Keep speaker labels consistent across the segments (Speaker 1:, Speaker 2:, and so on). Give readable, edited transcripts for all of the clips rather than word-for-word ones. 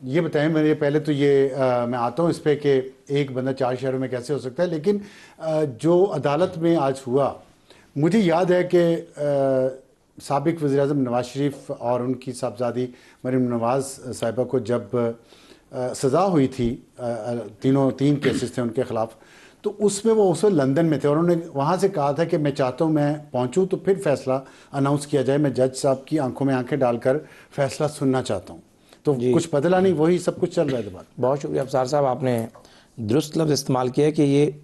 Speaker 1: ये बताएं, मेरे पहले तो ये मैं आता हूँ इस पे कि एक बंदा 4 शहरों में कैसे हो सकता है, लेकिन जो अदालत में आज हुआ, मुझे याद है कि साबिक वज़ीर-ए-आज़म नवाज शरीफ और उनकी साहबजादी मरीम नवाज साहिबा को जब सज़ा हुई थी, तीन केसेस थे उनके ख़िलाफ़, तो उसमें वो उस वक्त लंदन में थे और उन्होंने वहाँ से कहा था कि मैं चाहता हूँ मैं पहुँचूँ तो फिर फैसला अनाउंस किया जाए, मैं जज साहब की आंखों में आंखें डालकर फैसला सुनना चाहता हूँ। तो कुछ बदला नहीं, वही सब कुछ चल रहा है दोबारा।
Speaker 2: बहुत शुक्रिया अफसार साहब, आपने दुरुस्त लफ्ज़ इस्तेमाल किया कि ये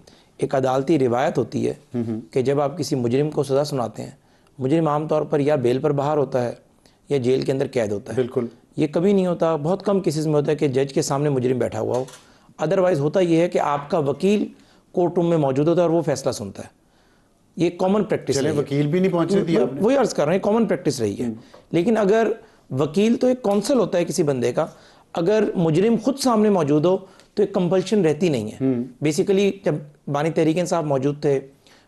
Speaker 2: एक अदालती रिवायत होती है कि जब आप किसी मुजरिम को सज़ा सुनाते हैं, मुजरिम आमतौर पर या बेल पर बाहर होता है या जेल के अंदर कैद होता है।
Speaker 1: बिल्कुल, ये
Speaker 2: कभी नहीं होता, बहुत कम केसेस में होता है कि जज के सामने मुजरिम बैठा हुआ हो। अदरवाइज़ होता यह है कि आपका वकील कोर्ट रूम में मौजूद होता है और वो फैसला सुनता है। ये कॉमन प्रैक्टिस है।
Speaker 1: वकील भी नहीं पहुंचने दिया,
Speaker 2: वही अर्ज़ कर रहे हैं, कॉमन प्रैक्टिस रही है। लेकिन अगर वकील तो एक कौंसल होता है किसी बंदे का, अगर मुजरिम खुद सामने मौजूद हो तो एक कंपल्शन रहती नहीं है। बेसिकली जब बानी तहरीक इंसाफ मौजूद थे,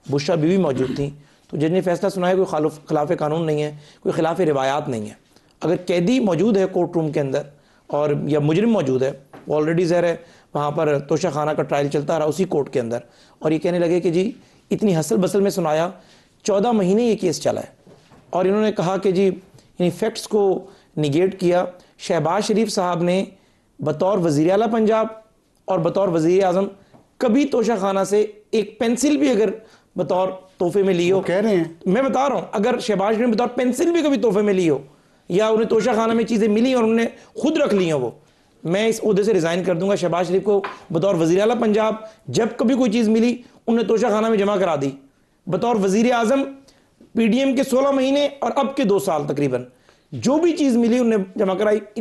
Speaker 2: बुशरा बीवी मौजूद थी, तो जज ने फैसला सुनाया कोई खिलाफ कानून नहीं है, कोई खिलाफ रिवायात नहीं है। अगर कैदी मौजूद है कोर्ट रूम के अंदर और या मुजरिम मौजूद है, वो ऑलरेडी ज़हर है वहाँ पर तोशा खाना का ट्रायल चलता रहा उसी कोर्ट के अंदर, और ये कहने लगे कि जी इतनी हसल बसल में सुनाया, 14 महीने ये केस चला है, और इन्होंने कहा कि जी इन फैक्ट्स को निगेट किया। शहबाज शरीफ साहब ने बतौर वज़ीर आला पंजाब और बतौर वज़ीर आज़म कभी तोशा खाना से एक पेंसिल भी अगर बतौर तोहफे में ली हो,
Speaker 1: कह रहे हैं,
Speaker 2: मैं बता रहा हूँ, अगर शहबाज ने बतौर पेंसिल भी कभी तोहफे में ली हो या उन्हें तोशा खाना में चीज़ें मिली और उन्होंने खुद रख ली हो, वो मैं इस ओहदे से रिज़ाइन कर दूंगा। शहबाज शरीफ को बतौर वज़ीर आला पंजाब जब कभी कोई चीज़ मिली उन्हें तोशा खाना में जमा करा दी। बतौर वज़ीर आज़म PDM के 16 महीने और अब के 2 साल तकरीबन जो भी चीज़ मिली उन्हें जमा कराई।